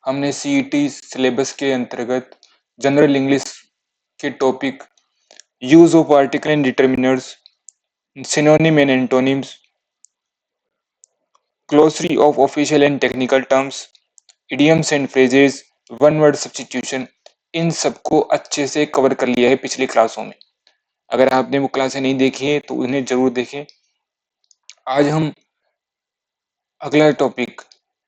हमने CET syllabus के अंतर्गत जनरल इंग्लिश के topic use of article and determiners, synonym and antonyms, glossary of official and technical terms, idioms and phrases, one word substitution, इन सबको अच्छे से cover कर लिया है पिछली क्लासों में। अगर आपने वो क्लासें नहीं देखी है तो उन्हें जरूर देखें। आज हम अगला टॉपिक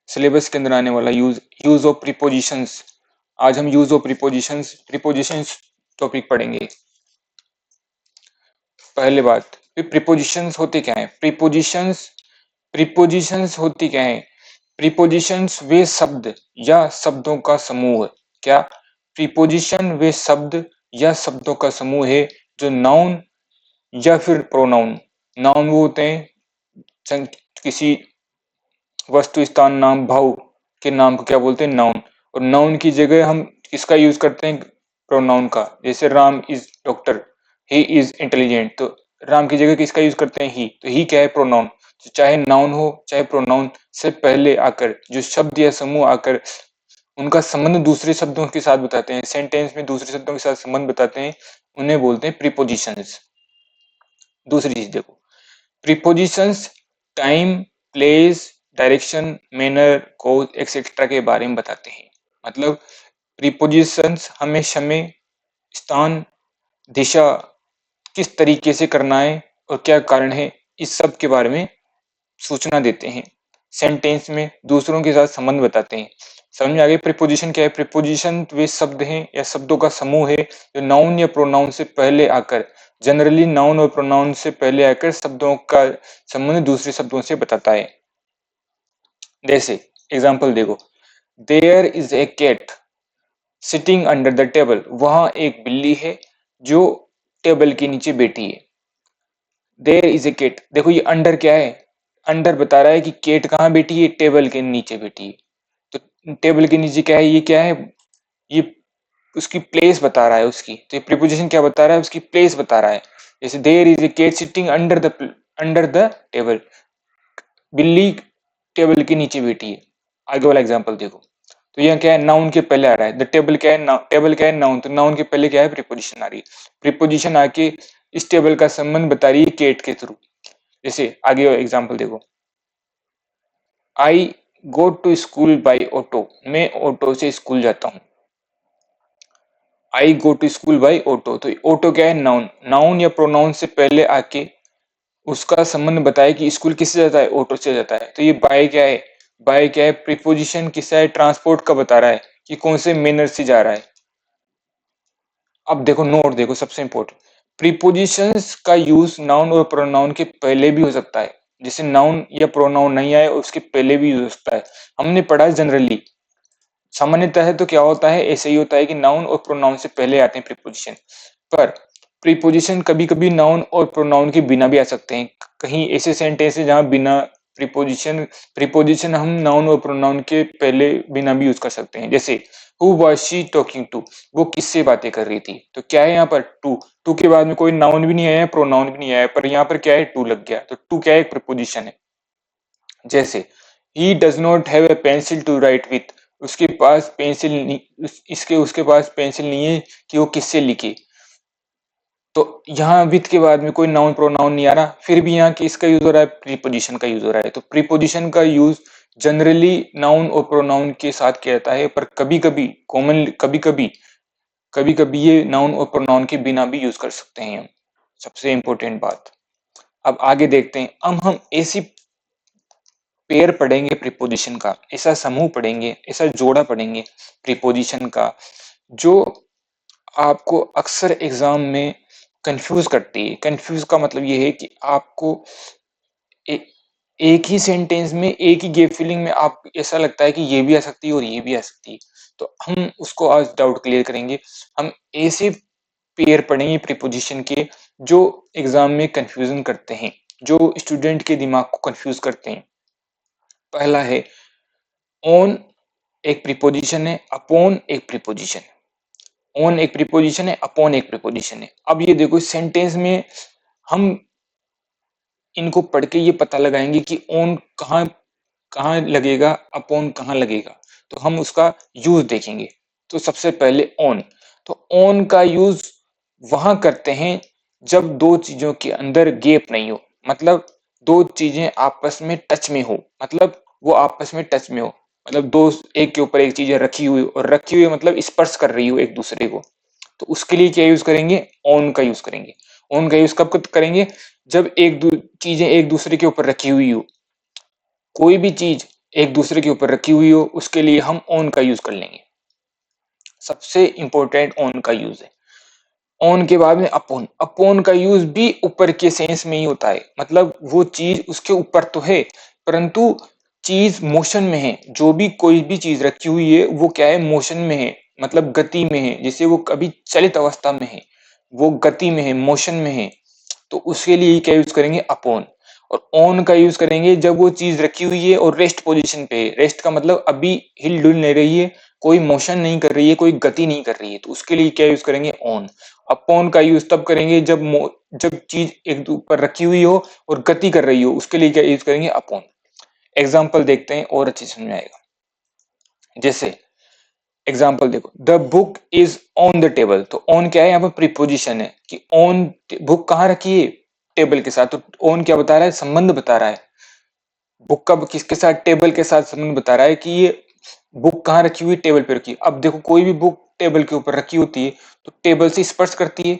सिलेबस के अंदर आने वाला यूज ऑफ प्रीपोजिशंस। आज हम यूज ऑफ प्रीपोजिशंस टॉपिक पढ़ेंगे। पहले बात, प्रीपोजिशंस होते क्या हैं? प्रीपोजिशंस होती क्या है? प्रीपोजिशंस वे शब्द या शब्दों का समूह है। क्या? प्रीपोजिशन वे शब्द या शब्दों का समूह है जो नाउन या फिर प्रोनाउन, नाउन वो होते हैं किसी वस्तु, स्थान, नाम, भाव के नाम को क्या बोलते हैं? नाउन। और नाउन की जगह हम किसका यूज करते हैं? प्रोनाउन का। जैसे Ram is doctor, he is intelligent, तो राम की जगह किसका यूज करते हैं? ही। तो ही क्या है? प्रोनाउन। तो चाहे नाउन हो चाहे प्रोनाउन, से पहले आकर जो शब्द या समूह आकर उनका संबंध दूसरे शब्दों के साथ बताते हैं, सेंटेंस में दूसरे शब्दों के साथ संबंध बताते हैं, उन्हें बोलते हैं प्रीपोजिशंस। दूसरी चीज देखो, prepositions time, place, direction, manner, cause etcetera के बारे में बताते हैं। मतलब प्रीपोजिशंस हमें समय, स्थान, दिशा, किस तरीके से करना है और क्या कारण है, इस सब के बारे में सूचना देते हैं। सेंटेंस में दूसरों के साथ संबंध बताते हैं। समझ में आ गई? प्रीपोजिशन क्या है? प्रीपोजिशन वे शब्द हैं या शब्दों का समूह है जो नाउन या प्रोनाउन से पहले आकर, जनरली नाउन और प्रोनाउन से पहले आकर शब्दों का संबंध दूसरे शब्दों से बताता है। जैसे एग्जाम्पल देखो, there is a cat sitting under the table, वहां एक बिल्ली है जो टेबल के नीचे बैठी है। देयर इज ए कैट, देखो ये अंडर क्या है? अंडर बता रहा है कि कैट कहाँ बैठी है? टेबल के नीचे बैठी है। तो टेबल के नीचे क्या है? ये क्या है? ये उसकी प्लेस बता रहा है उसकी। तो ये प्रीपोजिशन क्या बता रहा है? उसकी प्लेस बता रहा है। जैसे there is a cat sitting under the table, बिल्ली टेबल के नीचे बैठी है। आगे वाला एग्जांपल देखो, तो यहाँ क्या है? नाउन के पहले आ रहा है। द टेबल क्या है? टेबल क्या है? नाउन। तो नाउन के पहले क्या है? प्रीपोजिशन आ रही है। प्रीपोजिशन आके इस टेबल का संबंध बता रही है कैट के थ्रू। जैसे आगे एग्जांपल देखो, I go to school by auto, मैं ऑटो से स्कूल जाता हूँ। I go to school by auto, तो ऑटो क्या है? नाउन। नाउन या प्रोनाउन से पहले आके उसका संबंध बताए कि स्कूल किससे जाता है? ऑटो से जाता है। तो ये बाय क्या है? बाय क्या है? प्रीपोजिशन किसका है? ट्रांसपोर्ट का बता रहा है कि कौन से मैनर से जा रहा है। अब देखो नोट, देखो सबसे इंपॉर्टेंट, प्रीपोजिशंस का यूज नाउन और प्रोनाउन के पहले भी हो सकता है। जैसे नाउन या प्रोनाउन नहीं आए उसके पहले भी यूज हो सकता है। हमने पढ़ा जनरली, सामान्यतः तो क्या होता है? ऐसे ही होता है कि नाउन और प्रोनाउन से पहले आते हैं प्रीपोजिशन। पर प्रीपोजिशन कभी कभी नाउन और प्रोनाउन के बिना भी आ सकते हैं। कहीं ऐसे सेंटेंस है जहां बिना प्रीपोजिशन प्रीपोजिशन हम नाउन और प्रोनाउन के पहले बिना भी यूज कर सकते हैं। जैसे who was she talking to, वो किससे बातें कर रही थी। तो क्या है यहाँ पर? टू। टू के बाद में कोई नाउन भी नहीं आया, प्रोनाउन भी नहीं आया, पर यहाँ पर क्या है? टू लग गया। तो टू क्या है? एक प्रीपोजिशन है। जैसे he does not have a pencil to write with, उसके पास पेंसिल नहीं, उसके पास पेंसिल नहीं है कि वो किससे लिखे। तो यहाँ विथ के बाद में कोई नाउन प्रोनाउन नहीं आ रहा, फिर भी यहाँ किसका यूज हो रहा है? प्रीपोजिशन का यूज हो रहा है। तो प्रीपोजिशन का यूज जनरली नाउन और प्रोनाउन के साथ किया जाता है, पर कभी कभी कभी कभी ये नाउन और प्रोनाउन के बिना भी यूज कर सकते हैं हम। सबसे इंपॉर्टेंट बात। अब आगे देखते हैं, अब हम ऐसी पेयर पढ़ेंगे प्रीपोजिशन का, ऐसा समूह पढ़ेंगे, ऐसा जोड़ा पढ़ेंगे प्रीपोजिशन का, जो आपको अक्सर एग्जाम में कंफ्यूज करती है। कंफ्यूज का मतलब ये है कि आपको एक ही सेंटेंस में, एक ही गैप फिलिंग में आप ऐसा लगता है कि ये भी आ सकती है और ये भी आ सकती है। तो हम उसको आज डाउट क्लियर करेंगे। हम ऐसे पेयर पढ़ेंगे प्रीपोजिशन के जो एग्जाम में कंफ्यूजन करते हैं, जो स्टूडेंट के दिमाग को कंफ्यूज करते हैं। पहला है ऑन, एक प्रीपोजिशन है, अपॉन एक प्रीपोजिशन है। ऑन एक प्रीपोजिशन है, अपॉन एक प्रीपोजिशन है। अब ये देखो सेंटेंस में हम इनको पढ़ के ये पता लगाएंगे कि ऑन कहाँ कहाँ लगेगा, अपॉन कहाँ लगेगा। तो हम उसका यूज देखेंगे। तो सबसे पहले ऑन, तो ऑन का यूज वहां करते हैं जब दो चीजों के अंदर गैप नहीं हो, मतलब दो चीजें आपस में टच में हो, मतलब वो आपस में टच में हो, मतलब दो एक के ऊपर एक चीजें रखी हुई, और रखी हुई मतलब स्पर्श कर रही हो एक दूसरे को, तो उसके लिए क्या यूज करेंगे, ऑन का यूज करेंगे। ऑन का यूज कब करेंगे, जब चीजें एक दूसरे के ऊपर रखी हुई हो, कोई भी चीज एक दूसरे के ऊपर रखी हुई हो, उसके लिए हम ऑन का यूज कर लेंगे। सबसे इंपॉर्टेंट ऑन का यूज है। ऑन के बाद में अपॉन, अपॉन का यूज भी ऊपर के सेंस में ही होता है, मतलब वो चीज उसके ऊपर तो है परंतु चीज मोशन में है, जो भी कोई भी चीज रखी हुई है वो क्या है, मोशन में है, मतलब गति में है, जैसे वो कभी चलित अवस्था में है, वो गति में है, मोशन में है, तो उसके लिए क्या यूज करेंगे, अपॉन। और ऑन का यूज करेंगे जब वो चीज रखी हुई है और रेस्ट पोजीशन पे है, रेस्ट का मतलब अभी हिल डुल नहीं रही है, कोई मोशन नहीं कर रही है, कोई गति नहीं कर रही है, तो उसके लिए क्या यूज करेंगे, ऑन। अपॉन का यूज तब करेंगे जब चीज एक ऊपर रखी हुई हो और गति कर रही हो, उसके लिए क्या यूज करेंगे, अपॉन। एग्जाम्पल देखते हैं और अच्छी समझ में आएगा। जैसे एग्जाम्पल देखो, the book is on the table, तो ऑन क्या है, यहाँ पर प्रीपोजिशन है कि ऑन, बुक कहाँ रखी है, टेबल के साथ, तो ऑन क्या बता रहा है, संबंध बता रहा है, बुक का किसके साथ, टेबल के साथ संबंध बता रहा है कि ये बुक कहाँ रखी हुई, टेबल पे रखी है। अब देखो कोई भी बुक टेबल के ऊपर रखी होती है तो टेबल से स्पर्श करती है,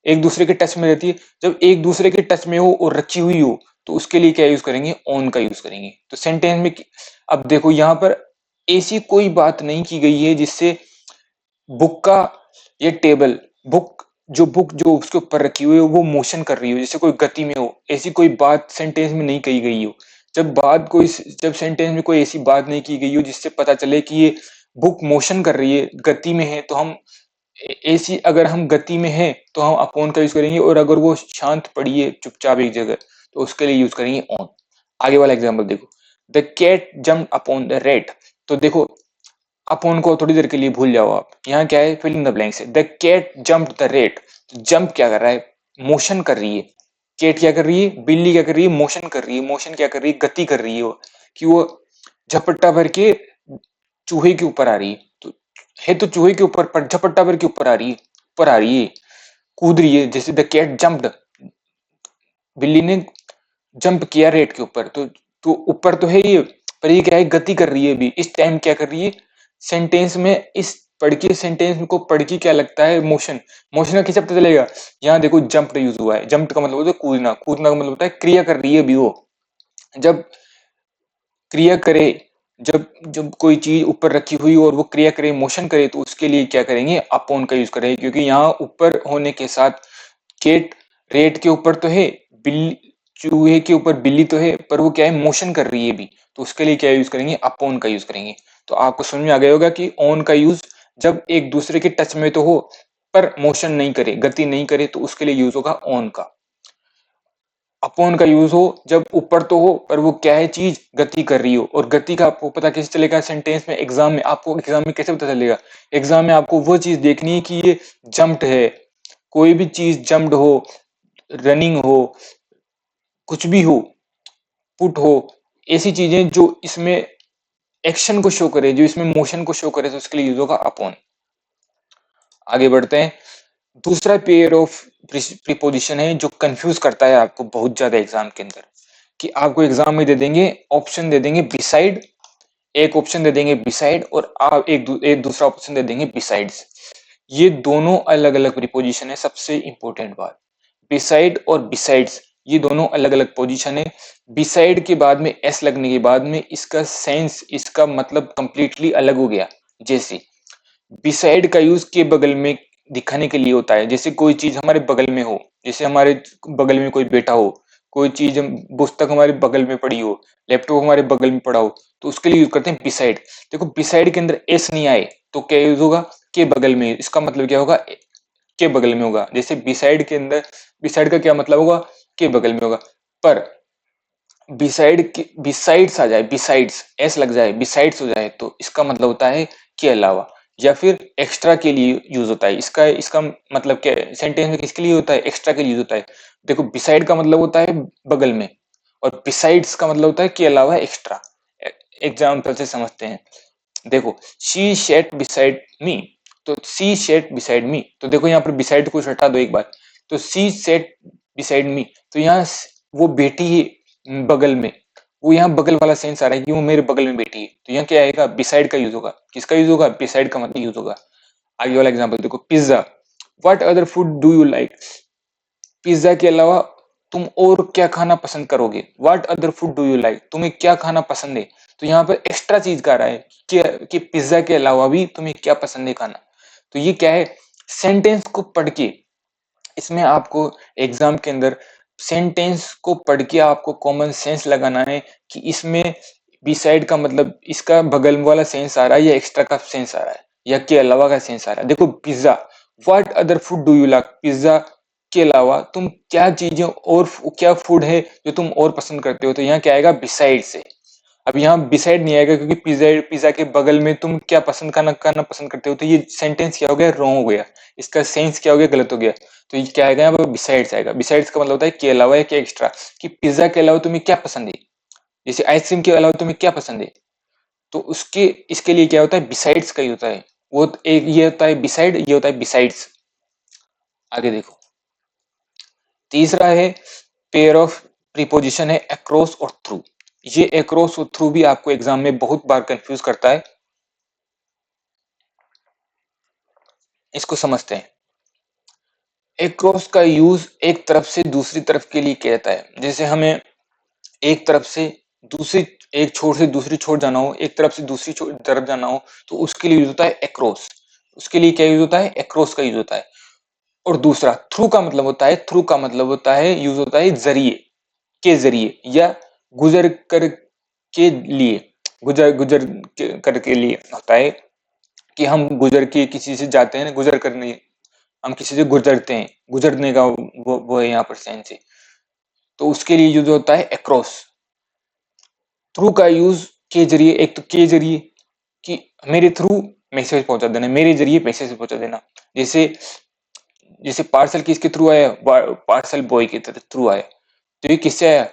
एक दूसरे के टच में रहती है, जब एक दूसरे के टच में हो और रखी हुई हो तो उसके लिए क्या यूज करेंगे, ऑन का यूज करेंगे। तो सेंटेंस में अब देखो यहाँ पर ऐसी कोई बात नहीं की गई है जिससे बुक का ये टेबल, बुक जो उसके ऊपर रखी हुई है वो मोशन कर रही हो, जैसे कोई गति में हो, ऐसी कोई बात सेंटेंस में नहीं कही गई हो। जब सेंटेंस में कोई ऐसी बात नहीं की गई हो जिससे पता चले कि ये बुक मोशन कर रही है, गति में है, तो हम ऐसी, अगर हम गति में है तो हम अपॉन का यूज करेंगे, और अगर वो शांत पड़ी है चुपचाप एक जगह तो उसके लिए यूज करेंगे ऑन। आगे वाला एग्जाम्पल देखो, the cat jump upon the rat, तो देखो अपॉन को थोड़ी देर के लिए भूल जाओ आप, यहाँ क्या है, फिल इन द ब्लैंक्स है, the cat jump the rat, jump क्या कर रहा है, मोशन कर रही है, कैट क्या कर रही है, बिल्ली क्या कर रही है, मोशन कर रही है, मोशन क्या कर रही है, गति कर रही है वो, कि वो झपट्टा भर के चूहे के ऊपर आ रही है, तो है तो चूहे के ऊपर पर झपट्टा भर के ऊपर आ रही है, ऊपर आ रही है, कूद रही है, जैसे द कैट जंप्ड, बिल्ली ने जंप किया रेट के ऊपर, तो ऊपर तो है ये, पर ये क्या है, गति कर रही है अभी इस टाइम, क्या कर रही है, सेंटेंस में इस पढ़ के सेंटेंस को पढ़ के क्या लगता है, मोशन, मोशन का कैसे पता चलेगा, यहाँ देखो जंप यूज हुआ है, जंप का मतलब होता है कूदना, कूदना का मतलब होता है क्रिया कर रही है अभी वो, जब क्रिया करे, जब जब कोई चीज ऊपर रखी हुई और वो क्रिया करे, मोशन करे, तो उसके लिए क्या करेंगे, अपॉन का यूज करेंगे, क्योंकि यहाँ ऊपर होने के साथ केट रेट के ऊपर तो है, बिल्ली चूहे के ऊपर बिल्ली तो है, पर वो क्या है, मोशन कर रही है भी, तो उसके लिए क्या यूज करेंगे, अपॉन का यूज करेंगे। तो आपको समझ में आ गया होगा कि ऑन का यूज जब एक दूसरे के टच में तो हो पर मोशन नहीं करे, गति नहीं करे, तो उसके लिए यूज होगा ऑन का। अपॉन का यूज हो जब ऊपर तो हो पर वो क्या है, चीज गति कर रही हो, और गति का आपको पता कैसे चलेगा, सेंटेंस में, एग्जाम में, आपको एग्जाम में कैसे पता चलेगा, एग्जाम में आपको वो चीज देखनी है कि ये जंप्ड है, कोई भी चीज जंप्ड हो, रनिंग हो, कुछ भी हो, पुट हो, ऐसी चीजें जो इसमें एक्शन को शो करे, जो इसमें मोशन को शो करे, तो उसके लिए यूज होगा अपॉन। आगे बढ़ते हैं। दूसरा पेयर ऑफ प्रीपोजिशन है जो कंफ्यूज करता है आपको बहुत ज्यादा एग्जाम के अंदर, कि आपको एग्जाम में दे देंगे, ऑप्शन दे देंगे बिसाइड, एक ऑप्शन दे देंगे बिसाइड, और आप एक दूसरा ऑप्शन दे देंगे बिसाइड्स। ये दोनों अलग अलग प्रीपोजिशन है, सबसे इंपॉर्टेंट बात, बिसाइड और बिसाइड्स ये दोनों अलग अलग पोजीशन है। बिसाइड के बाद में एस लगने के बाद में इसका सेंस, इसका मतलब कंप्लीटली अलग हो गया। जैसे बिसाइड का यूज के बगल में दिखाने के लिए होता है, जैसे कोई चीज हमारे बगल में हो, जैसे हमारे बगल में कोई बैठा हो, कोई चीज पुस्तक हमारे बगल में पड़ी हो, लैपटॉप हमारे बगल में पड़ा हो, तो उसके लिए यूज करते हैं बिसाइड। देखो बिसाइड के अंदर एस नहीं आए तो क्या यूज होगा, के बगल में, इसका मतलब क्या होगा, के बगल में होगा। जैसे बिसाइड के अंदर, बिसाइड का क्या मतलब होगा, के बगल में होगा, पर बिसाइड के बिसाइड्स आ जाए, बिसाइड्स एस लग जाए, बिसाइड्स हो जाए, तो इसका मतलब होता है के अलावा, या फिर एक्स्ट्रा के लिए यूज होता है। इसका इसका मतलब क्या है, सेंटेंस में किसके लिए होता है, एक्स्ट्रा के लिए यूज होता है। देखो बिसाइड का मतलब होता है बगल में, और बिसाइड्स का मतलब होता है के अलावा, एक्स्ट्रा। एग्जाम्पल से समझते हैं। देखो शी सेट बिसाइड मी, तो सी सेट बिसाइड मी, तो देखो यहाँ पर बिसाइड को हटा दो एक बार, तो सी सेट बिसाइड मी, तो यहाँ वो बेटी है बगल में, वो यहाँ बगल वाला सेंस आ रहा है कि वो मेरे बगल में बैठी है, तो यहाँ क्या आएगा, बिसाइड का यूज होगा। किसका यूज होगा, बिसाइड का मतलब यूज होगा। आगे वाला एग्जांपल देखो, pizza, what other food do you like, pizza के अलावा तुम और क्या खाना पसंद करोगे, what other food do you like, तुम्हें क्या खाना पसंद है, तो यहाँ पर एक्स्ट्रा चीज का रहा है कि पिज्जा के अलावा भी तुम्हें क्या पसंद है खाना। तो ये क्या है, सेंटेंस को पढ़ के, इसमें आपको एग्जाम के अंदर सेंटेंस को पढ़ के आपको कॉमन सेंस लगाना है कि इसमें बिसाइड का मतलब इसका बगल वाला सेंस आ रहा है या एक्स्ट्रा का सेंस आ रहा है या के अलावा का सेंस आ रहा है। देखो pizza, what other food do you like, pizza के अलावा तुम क्या चीजें और क्या फूड है जो तुम और पसंद करते हो, तो यहाँ क्या आएगा, बिसाइड से। अब यहाँ बिसाइड नहीं आएगा क्योंकि पिज्जा पिज्जा के बगल में तुम क्या पसंद करना पसंद करते हो, तो ये सेंटेंस क्या हो गया, रॉन्ग हो गया, इसका सेंस क्या हो गया, गलत हो गया। तो ये क्या आएगा, यहाँ पर बिसाइड्स आएगा। बिसाइड्स का मतलब होता है के अलावा या के एक्स्ट्रा, कि पिज्जा के अलावा तुम्हें क्या पसंद है, जैसे आइसक्रीम के अलावा तुम्हें क्या पसंद है, तो उसके इसके लिए क्या होता है, बिसाइड्स का ही होता है। वो एक ये होता है बिसाइड, ये होता है बिसाइड्स। आगे देखो, तीसरा है पेयर ऑफ प्रीपोजिशन है अक्रॉस और थ्रू। ये अक्रॉस और थ्रू भी आपको एग्जाम में बहुत बार कंफ्यूज करता है, इसको समझते हैं। अक्रॉस का यूज एक तरफ से दूसरी तरफ के लिए किया जाता है, जैसे हमें एक तरफ से दूसरी, एक छोर से दूसरी छोर जाना हो, एक तरफ से दूसरी तरफ जाना हो, तो उसके लिए यूज होता है अक्रॉस। उसके लिए क्या यूज होता है, अक्रॉस का यूज होता है। और दूसरा थ्रू का मतलब होता है, थ्रू का मतलब होता है, यूज होता है जरिए, के जरिए या गुजर कर के लिए, गुजर गुजर कर के लिए होता है, कि हम गुजर के किसी से जाते हैं, गुजर करने, हम किसी से गुजरते हैं, गुजरने का वो है यहाँ पर सेंस है, तो उसके लिए यूज होता है अक्रॉस। थ्रू का यूज के जरिए, एक तो के जरिए कि मेरे थ्रू मैसेज पहुंचा देना, मेरे जरिए मैसेज पहुंचा देना, जैसे जैसे पार्सल किसके थ्रू आया, पार्सल बॉय के थ्रू आया, तो ये किससे आया,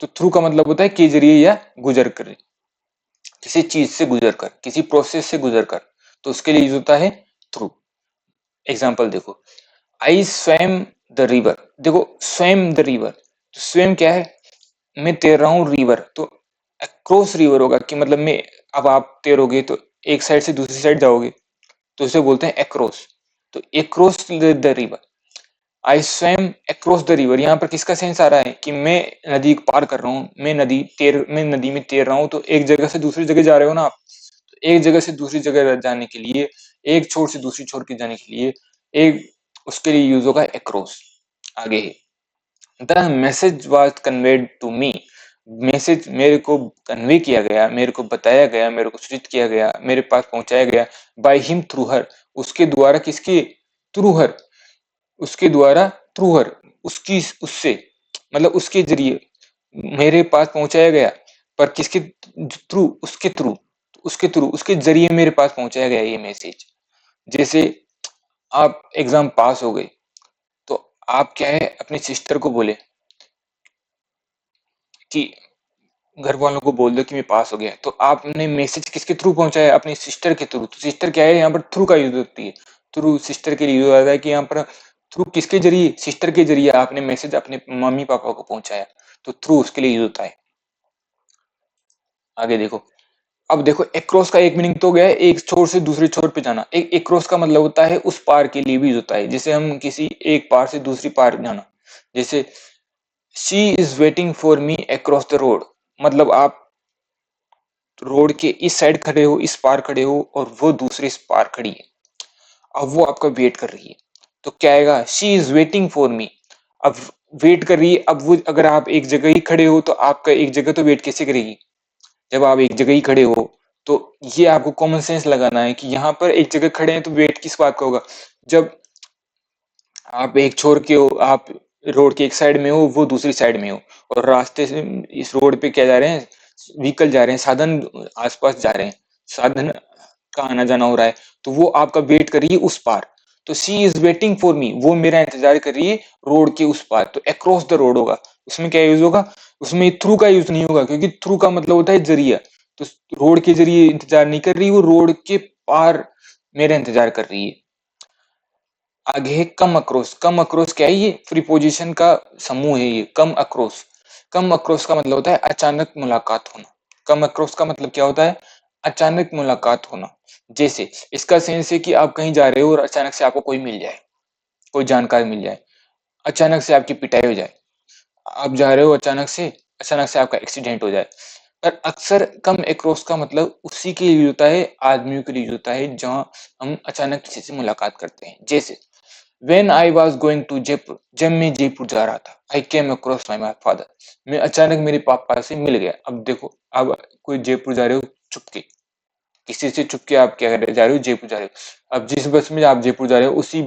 तो थ्रू का मतलब होता है के जरिए या गुजर कर, किसी चीज से गुजर कर, किसी प्रोसेस से गुजर कर, तो उसके लिए यूज होता है थ्रू। एग्जाम्पल देखो, आई स्वैम द रिवर, देखो स्वैम द रिवर, तो स्वैम क्या है, मैं तैर रहा हूँ रिवर, तो अक्रॉस रिवर होगा कि मतलब मैं, अब आप तैरोगे तो एक साइड से दूसरी साइड जाओगे, तो उसे बोलते हैं अक्रॉस, तो across the river, I swum across the river, यहाँ पर किसका सेंस आ रहा है कि मैं नदी पार कर रहा हूँ, मैं नदी में तैर रहा हूँ, तो एक जगह से दूसरी जगह जा रहे हो ना आप, तो एक जगह से दूसरी जगह जाने के लिए, एक छोर से दूसरी छोर के जाने के लिए, एक उसके लिए यूज होगा अक्रॉस। आगे the message was conveyed to me, message मेरे को कन्वे किया गया, मेरे को बताया गया, मेरे को सूचित किया गया, मेरे पास पहुंचाया गया, बाय हिम थ्रू हर, उसके द्वारा, किसके थ्रू हर, उसके द्वारा थ्रू हर, उसकी उससे, मतलब उसके जरिए मेरे पास पहुंचाया गया, पर किसके थ्रू, उसके थ्रू, उसके थ्रू, उसके जरिए मेरे पास पहुंचाया गया ये मैसेज। जैसे आप एग्जाम पास हो गए, तो आप क्या है, अपनी सिस्टर को बोले कि घर वालों को बोल दो कि मैं पास हो गया, तो आपने मैसेज किसके थ्रू पहुंचाया, अपनी सिस्टर के थ्रू, तो सिस्टर क्या है, यहाँ पर थ्रू का यूज होती है, थ्रू सिस्टर के लिए यूज आता है, कि यहाँ पर थ्रू किसके जरिए, सिस्टर के जरिए आपने मैसेज अपने मम्मी पापा को पहुंचाया, तो थ्रू उसके लिए यूज होता है। आगे देखो, अब देखो एक्रॉस का एक मीनिंग तो हो गया है, एक छोर से दूसरे छोर पे जाना, एक एक्रॉस का मतलब होता है उस पार के लिए भी यूज होता है, जैसे हम किसी एक पार से दूसरी पार जाना, जैसे she is waiting for me across the road, मतलब आप रोड के इस साइड खड़े हो, इस पार खड़े हो, और वो दूसरे इस पार खड़ी है, अब वो आपका वेट कर रही है, तो क्या आएगा, she is waiting for me. अब वेट कर रही है, अब वो, अगर आप एक जगह ही खड़े हो तो आपका एक जगह तो वेट कैसे करेगी, जब आप एक जगह ही खड़े हो, तो ये आपको कॉमन सेंस लगाना है कि यहाँ पर एक जगह खड़े हैं तो वेट किस बात का होगा, जब आप एक छोर के हो, आप रोड के एक साइड में हो, वो दूसरी साइड में हो, और रास्ते से इस रोड पे क्या जा रहे हैं, व्हीकल जा रहे हैं, साधन आसपास जा रहे हैं, साधन का आना जाना हो रहा है, तो वो आपका वेट कर रही है उस पार, तो she is waiting for me, वो मेरा इंतजार कर रही है रोड के उस पार, तो अक्रॉस द रोड होगा, उसमें क्या यूज होगा, उसमें थ्रू का यूज नहीं होगा, क्योंकि थ्रू का मतलब होता है जरिया, तो रोड के जरिए इंतजार नहीं कर रही, वो रोड के पार मेरा इंतजार कर रही है। आगे है कम अक्रोस। कम अक्रोस क्या है? ये प्रीपोजिशन का समूह है ये, कम अक्रोस। कम अक्रोस का मतलब होता है अचानक मुलाकात होना। कम अक्रोस का मतलब क्या होता है? अचानक मुलाकात होना। जैसे इसका सेंस है कि आप कहीं जा रहे हो और अचानक से आपको कोई मिल जाए, कोई जानकार मिल जाए, अचानक से आपकी पिटाई हो जाए, आप जा रहे हो अचानक से आपका एक्सीडेंट हो जाए। पर अक्सर कम एक्रोस का मतलब उसी के लिए होता है, आदमियों के लिए होता है जहां हम अचानक किसी से मुलाकात करते हैं। जैसे When I was going to Jaipur, जब मैं जयपुर जा रहा था, I came across my father, मैं अचानक मेरे पापा से मिल गया। अब देखो, अब कोई जयपुर जा रहे हो चुपके, किसी से चुपके आप क्या कर जा रहे हो? जयपुर जा रहे हो। अब जिस बस में आप जयपुर जा रहे हो, उसी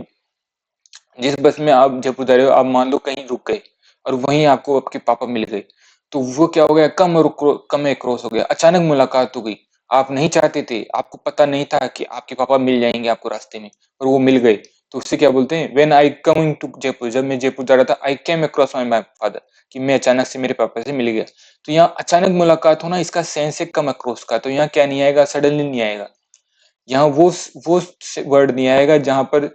जिस बस में आप जयपुर जा रहे हो, आप मान लो कहीं रुक गए और वहीं आपको आपके पापा मिल गए, तो वो क्या हो गया? कम क्रॉस हो गया, अचानक मुलाकात हो गई। आप नहीं चाहते थे, आपको पता नहीं था कि आपके पापा मिल जाएंगे आपको रास्ते में, और वो मिल गए। तो उससे क्या बोलते हैं? When I coming to Jaipur, जब मैं जयपुर जा रहा था, आई केम अक्रॉस माई फादर, कि मैं अचानक से मेरे पापा से मिल गया। तो यहाँ अचानक मुलाकात होना, इसका सेंस है कम अक्रॉस का। तो यहाँ क्या नहीं आएगा? सडनली नहीं आएगा। यहाँ वो वर्ड नहीं आएगा जहां पर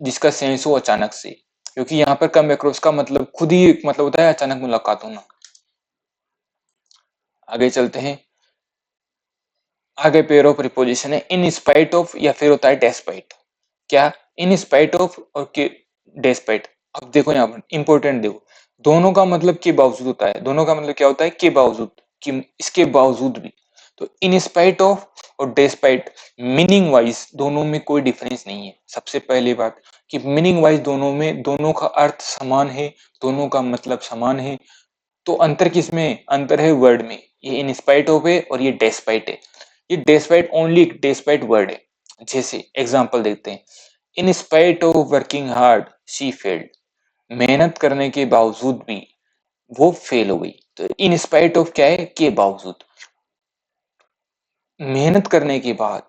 जिसका सेंस हो अचानक से, क्योंकि यहाँ पर कम अक्रॉस का मतलब खुद ही मतलब होता है अचानक मुलाकात होना। आगे चलते हैं। आगे पेयर ऑफ प्रीपोजिशन है इन स्पाइट ऑफ, या फिर होता है डेस्पाइट। क्या? इन स्पाइट ऑफ और के डेस्पाइट। अब देखो यहाँ पर इंपॉर्टेंट देखो, दोनों का मतलब के बावजूद होता है। दोनों का मतलब क्या होता है? के बावजूद, कि इसके बावजूद भी। तो इन स्पाइट ऑफ और डेस्पाइट, मीनिंग वाइज दोनों में कोई डिफरेंस नहीं है। सबसे पहली बात कि मीनिंग वाइज दोनों में, दोनों का अर्थ समान है, दोनों का मतलब समान है। तो अंतर किसमें? अंतर है वर्ड में। ये इन स्पाइट ऑफ है और ये डेस्पाइट है। ये डेस्पाइट ओनली डेस्पाइट वर्ड है। जैसे एग्जांपल देखते हैं, in spite of working hard she failed, मेहनत करने के बावजूद भी वो फेल हो गई। तो इन स्पाइट ऑफ क्या है? के बावजूद। मेहनत करने के बाद,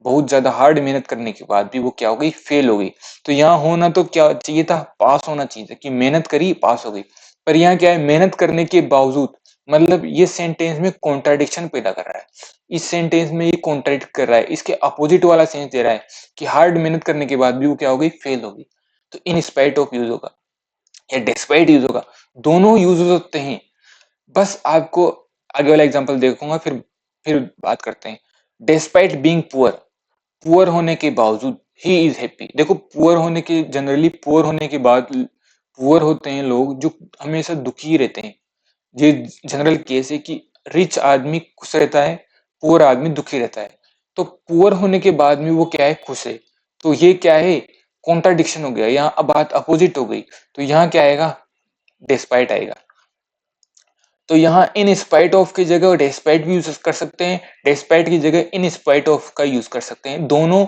बहुत ज्यादा हार्ड मेहनत करने के बाद भी वो क्या हो गई? फेल हो गई। तो यहाँ होना तो क्या चाहिए था? पास होना चाहिए था, कि मेहनत करी पास हो गई। पर यहाँ क्या है? मेहनत करने के बावजूद, मतलब ये सेंटेंस में कॉन्ट्राडिक्शन पैदा कर रहा है। इस सेंटेंस में ये कॉन्ट्राडिक्ट कर रहा है, इसके अपोजिट वाला सेंस दे रहा है कि हार्ड मेहनत करने के बाद भी वो क्या हो गई? फेल हो गई। तो इन स्पाइट ऑफ यूज होगा या डिस्पाइट यूज होगा, दोनों यूज हो सकते हैं। बस आपको आगे वाला एग्जांपल देखूंगा, फिर बात करते हैं। डिस्पाइट बीइंग पुअर, पुअर होने के बावजूद ही इज हैप्पी। देखो, पुअर होने के, जनरली पुअर होने के बाद, पुअर होते हैं लोग जो हमेशा दुखी रहते हैं। ये जनरल केस है कि रिच आदमी खुश रहता है, पुअर आदमी दुखी रहता है। तो पुअर होने के बाद में वो क्या है? खुश है। तो ये क्या है? कॉन्ट्राडिक्शन हो गया, यहाँ अब बात अपोजिट हो गई। तो यहाँ क्या आएगा? डिस्पाइट आएगा। तो यहाँ इन स्पाइट ऑफ की जगह डेस्पाइट भी यूज कर सकते हैं, डेस्पाइट की जगह इन स्पाइट ऑफ का यूज कर सकते हैं। दोनों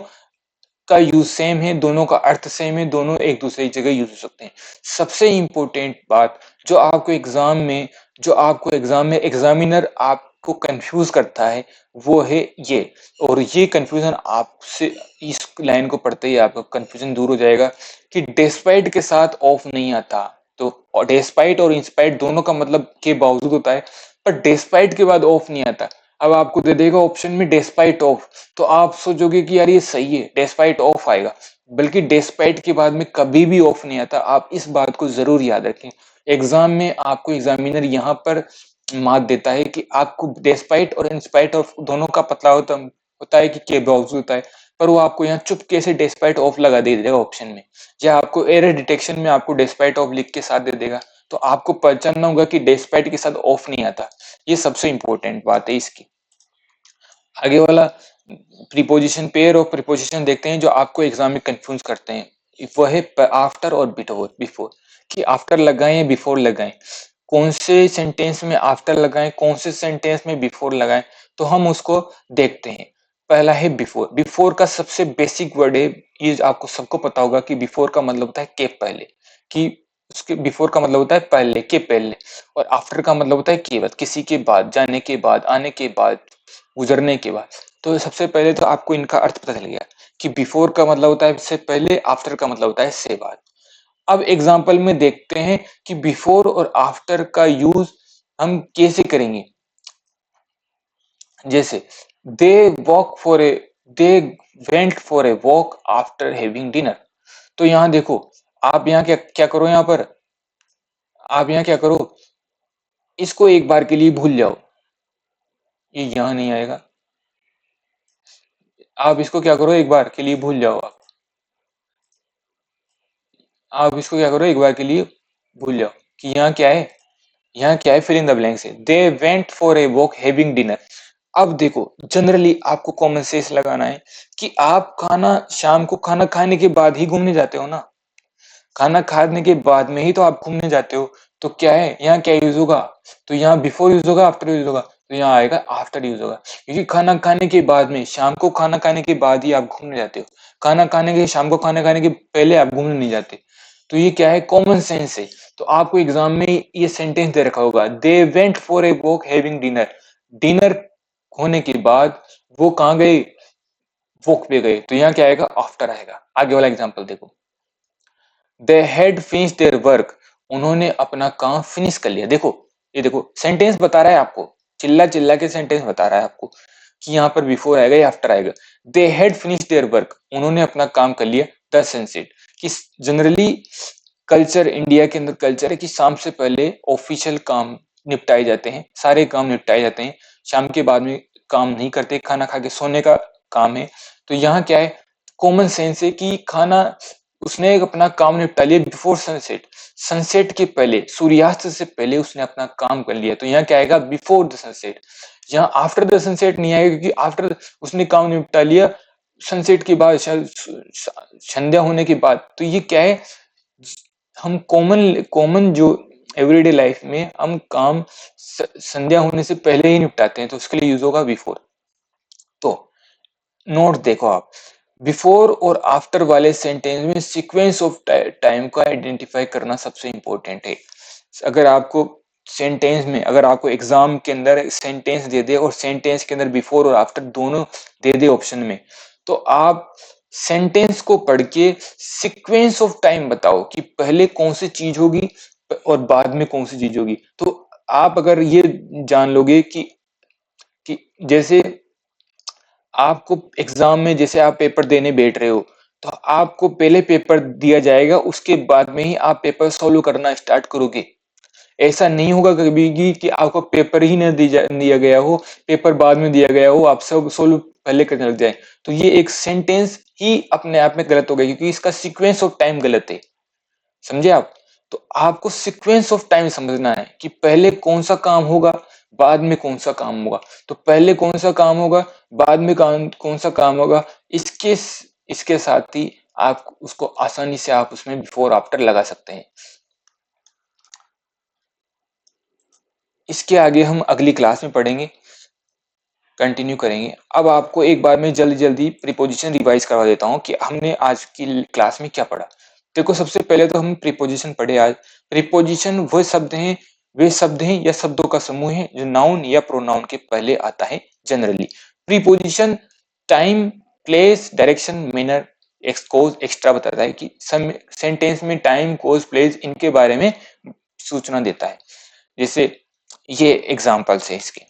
का यूज सेम है, दोनों का अर्थ सेम है, दोनों एक दूसरे की जगह यूज हो सकते हैं। सबसे इंपॉर्टेंट बात जो आपको एग्जाम में एग्जामिनर आपको कंफ्यूज करता है, वो है ये। और ये कंफ्यूजन आपसे, इस लाइन को पढ़ते ही आपका कंफ्यूजन दूर हो जाएगा कि डेस्पाइट के साथ ऑफ नहीं आता। तो डेस्पाइट और इंस्पाइट दोनों का मतलब के बावजूद होता है, पर डेस्पाइट के बाद ऑफ नहीं आता। अब आपको दे देगा ऑप्शन में डेस्पाइट ऑफ, तो आप सोचोगे कि यार ये सही है, डेस्पाइट ऑफ आएगा। बल्कि डेस्पाइट के बाद में कभी भी ऑफ नहीं आता। आप इस बात को जरूर याद रखें। एग्जाम में आपको एग्जामिनर यहाँ पर मार्क देता है कि आपको डेस्पाइट और इंस्पाइट ऑफ दोनों का पता होता है कि के बावजूद होता है, पर वो आपको यहाँ चुपके से डेस्पाइट ऑफ लगा दे देगा ऑप्शन में, या आपको एरर डिटेक्शन में आपको डेस्पाइट ऑफ लिख के साथ दे देगा। तो आपको पहचानना होगा कि डेस्पाइट के साथ ऑफ नहीं आता। ये सबसे इंपॉर्टेंट बात है इसकी। आगे वाला प्रीपोजिशन, पेयर ऑफ प्रीपोजिशन देखते हैं जो आपको एग्जाम में कंफ्यूज करते हैं। वो है आफ्टर और बिफोर। बिफोर कि आफ्टर लगाएं या बिफोर लगाएं, कौन से सेंटेंस में आफ्टर लगाएं, कौन से सेंटेंस में बिफोर लगाएं। तो हम उसको देखते हैं। पहला है बिफोर। बिफोर का सबसे बेसिक वर्ड है, ये आपको सबको पता होगा कि बिफोर का मतलब होता है के पहले, कि उसके बिफोर का मतलब होता है पहले, के पहले। और आफ्टर का मतलब होता है के बाद, किसी के बाद, जाने के बाद, आने के बाद, गुजरने के बाद। तो सबसे पहले तो आपको इनका अर्थ पता चल गया कि बिफोर का मतलब होता है से पहले, आफ्टर का मतलब होता है से बाद। अब एग्जाम्पल में देखते हैं कि बिफोर और आफ्टर का यूज हम कैसे करेंगे। जैसे they walk for a they went for a walk after having dinner. तो यहाँ देखो, आप यहाँ क्या क्या करो, यहाँ पर आप यहाँ क्या करो, इसको एक बार के लिए भूल जाओ, ये यहाँ नहीं आएगा। आप इसको क्या करो, एक बार के लिए भूल जाओ। आप इसको क्या करो, एक बार के लिए भूल जाओ कि यहाँ क्या है, यहाँ क्या है, फिल इन द ब्लैंक्स है। They went for a walk having dinner. अब देखो, जनरली आपको कॉमन सेंस लगाना है कि आप खाना शाम को खाना खाने के बाद ही घूमने जाते हो ना, खाना खाने के बाद में ही तो आप घूमने जाते हो। तो क्या है, यहाँ क्या यूज होगा, तो यहाँ बिफोर यूज होगा, आफ्टर यूज होगा, तो यहाँ आएगा आफ्टर यूज होगा, क्योंकि खाना खाने के बाद में, शाम को खाना खाने के बाद ही आप घूमने जाते हो। खाना खाने के शाम को खाना खाने के पहले आप घूमने नहीं जाते। तो ये क्या है, कॉमन सेंस है। तो आपको एग्जाम में ये सेंटेंस दे रखा होगा, they went for a walk having dinner. Dinner होने के बाद वो कहाँ गए, वॉक पे गए, तो यहाँ क्या आएगा, आफ्टर आएगा। आगे वाला एग्जाम्पल देखो, they had finish their work. उन्होंने अपना काम फिनिश कर लिया। देखो, ये देखो सेंटेंस बता रहा है आपको, चिल्ला चिल्ला के सेंटेंस बता रहा है आपको कि यहाँ पर बिफोर आएगा या आफ्टर आएगा। They had finish their work, उन्होंने अपना काम कर लिया। द सनसेट, कि जनरली कल्चर, इंडिया के अंदर कल्चर है कि शाम से पहले ऑफिशियल काम निपटाए जाते हैं, सारे काम निपटाए जाते हैं। शाम के बाद में काम नहीं करते, खाना खा के सोने का काम है। तो यहाँ क्या है, कॉमन सेंस है कि खाना, उसने अपना काम निपटा लिया बिफोर सनसेट। सनसेट के पहले, सूर्यास्त से पहले उसने अपना काम कर लिया। तो यहाँ क्या आएगा, बिफोर द सनसेट। यहाँ आफ्टर द सनसेट नहीं आएगा, क्योंकि आफ्टर उसने काम निपटा लिया सनसेट के बाद, संध्या होने के बाद। तो ये क्या है, हम कॉमन कॉमन जो एवरीडे लाइफ में हम काम संध्या होने से पहले ही निपटाते हैं, तो उसके लिए यूज होगा बिफोर। तो नोट देखो आप, बिफोर और आफ्टर वाले सेंटेंस में सीक्वेंस ऑफ टाइम को आइडेंटिफाई करना सबसे इंपॉर्टेंट है। अगर आपको सेंटेंस में, अगर आपको एग्जाम के अंदर सेंटेंस दे दे और सेंटेंस के अंदर बिफोर और आफ्टर दोनों दे दे ऑप्शन में, तो आप सेंटेंस को पढ़ के सीक्वेंस ऑफ टाइम बताओ कि पहले कौन सी चीज होगी और बाद में कौन सी चीज होगी। तो आप अगर ये जान लोगे कि जैसे आपको एग्जाम में, जैसे आप पेपर देने बैठ रहे हो, तो आपको पहले पेपर दिया जाएगा, उसके बाद में ही आप पेपर सोल्व करना स्टार्ट करोगे। ऐसा नहीं होगा कभी भी कि आपको पेपर ही न दिया गया हो, पेपर बाद में दिया गया हो, आप सब सोल्व पहले करने लग जाए। तो ये एक सेंटेंस ही अपने आप में गलत हो गया, क्योंकि इसका सीक्वेंस ऑफ टाइम गलत है। समझे आप? तो आपको सीक्वेंस ऑफ टाइम समझना है कि पहले कौन सा काम होगा, बाद में कौन सा काम होगा। तो पहले कौन सा काम होगा, बाद में कौन सा काम होगा, इसके इसके साथ ही आप उसको आसानी से आप उसमें बिफोर आफ्टर लगा सकते हैं। इसके आगे हम अगली क्लास में पढ़ेंगे, कंटिन्यू करेंगे। अब आपको एक बार में जल्दी जल्दी प्रीपोजिशन रिवाइज करवा देता हूँ कि हमने आज की क्लास में क्या पढ़ा। देखो, सबसे पहले तो हम प्रीपोजिशन पढ़े आज। प्रीपोजिशन वे शब्द हैं या शब्दों का समूह है जो नाउन या प्रोनाउन के पहले आता है generally. Preposition time, place, direction, manner, excuse, extra बताता है कि सेंटेंस में टाइम, कोज, प्लेस इनके बारे में सूचना देता है। जैसे ये एग्जाम्पल्स है इसके।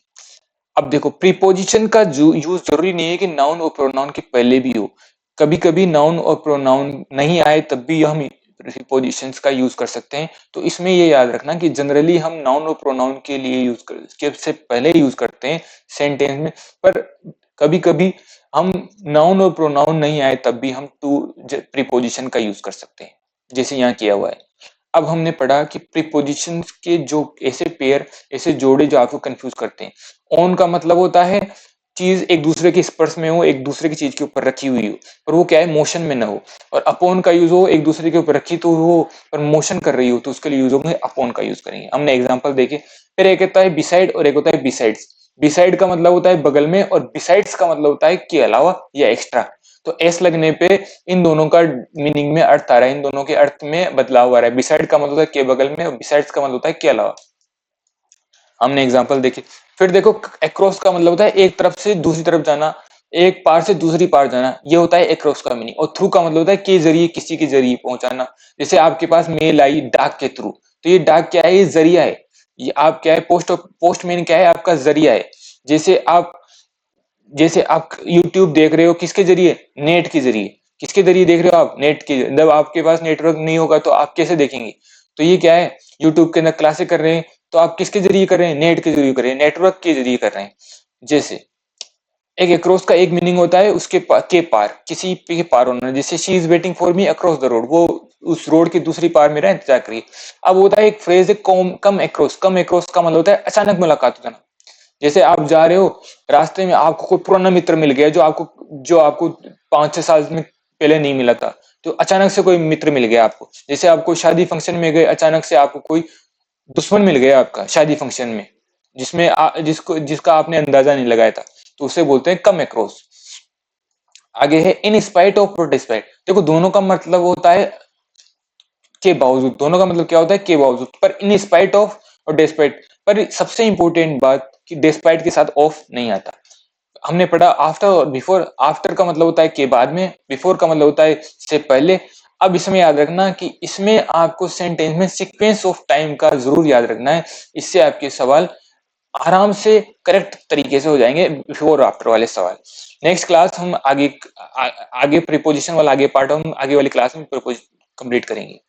अब देखो, प्रीपोजिशन का यूज जरूरी नहीं है कि नाउन और प्रोनाउन के पहले भी हो। कभी कभी नाउन और प्रोनाउन नहीं आए तब भी हम प्रीपोजिशंस का यूज कर सकते हैं। तो इसमें ये याद रखना कि जनरली हम नाउन और प्रोनाउन के लिए के से पहले यूज करते हैं सेंटेंस में। पर कभी कभी हम नाउन और प्रोनाउन नहीं आए तब भी हम टू प्रीपोजिशन का यूज कर सकते हैं, जैसे यहाँ किया हुआ है। अब हमने पढ़ा कि प्रीपोजिशन के जो ऐसे पेयर, ऐसे जोड़े जो आपको कंफ्यूज करते हैं। ऑन का मतलब होता है चीज एक दूसरे के स्पर्श में हो, एक दूसरे की चीज के ऊपर रखी हुई हो, पर वो क्या है, मोशन में ना हो। और अपॉन का यूज हो, एक दूसरे के ऊपर रखी तो हो पर मोशन कर रही हो, तो उसके लिए यूज होंगे अपॉन का यूज करेंगे। हमने एग्जाम्पल देखे। फिर एक होता है बिसाइड और एक होता है बिसाइड्स। बिसाइड का मतलब होता है बगल में, और बिसाइड्स का मतलब होता है के अलावा या एक्स्ट्रा। तो एस लगने पे इन दोनों का मीनिंग में अर्थ आ रहा है, इन दोनों के अर्थ में बदलाव आ रहा है। बिसाइड का मतलब होता है के बगल में, और बिसाइड्स का मतलब होता है के अलावा। हमने एग्जांपल देखे। फिर देखो, अक्रॉस का मतलब होता है एक तरफ से दूसरी तरफ जाना, एक पार से दूसरी पार जाना, ये होता है अक्रॉस का मीनिंग। और थ्रू का मतलब होता है के जरिए, किसी के जरिए पहुंचाना। जैसे आपके पास मेल आई डाक के थ्रू, तो ये डाक क्या है, ये जरिया है। ये आप क्या है, पोस्टमैन क्या है, आपका जरिया है। जैसे आप जैसे आप यूट्यूब देख रहे हो किसके जरिए, नेट के जरिए, किसके जरिए देख रहे हो आप, नेट के, जब आपके पास नेटवर्क नहीं होगा तो आप कैसे देखेंगे। तो ये क्या है, यूट्यूब के अंदर क्लासेस कर रहे हैं तो आप किसके जरिए कर रहे हैं, नेट के जरिए कर रहे हैं, नेटवर्क के जरिए कर रहे हैं। जैसे एक अक्रॉस का एक मीनिंग होता है उसके के पार, किसी के पार होना, जैसे she is waiting for me across the road, वो उस रोड की दूसरी पार मेरा इंतजार करिए। अब होता है एक फ्रेज है कम अक्रॉस, कम अक्रॉस का मतलब होता है अचानक मुलाकात हो जाना। जैसे आप जा रहे हो, रास्ते में आपको कोई पुराना मित्र मिल गया जो आपको 5-6 साल में पहले नहीं मिला था, तो अचानक से कोई मित्र मिल गया आपको। जैसे आपको शादी फंक्शन में गए, अचानक से आपको कोई दुश्मन मिल गया आपका शादी फंक्शन में, जिसका आपने अंदाजा नहीं लगाया था, तो उसे बोलते हैं कम अक्रॉस। आगे है इन स्पाइट ऑफ और डिस्पाइट। देखो दोनों का मतलब होता है के बावजूद, दोनों का मतलब क्या होता है, के बावजूद, पर इन स्पाइट ऑफ और डिस्पाइट, पर सबसे इंपॉर्टेंट बात कि डिस्पाइट के साथ ऑफ नहीं आता। हमने पढ़ा आफ्टर और बिफोर, आफ्टर का मतलब होता है के बाद में, बिफोर का मतलब होता है से पहले। अब इसमें याद रखना कि इसमें आपको सेंटेंस में सीक्वेंस ऑफ टाइम का जरूर याद रखना है, इससे आपके सवाल आराम से करेक्ट तरीके से हो जाएंगे, बिफोर आफ्टर वाले सवाल। नेक्स्ट क्लास हम आगे प्रीपोजिशन वाला आगे पार्ट हम आगे वाली क्लास में कंप्लीट करेंगे।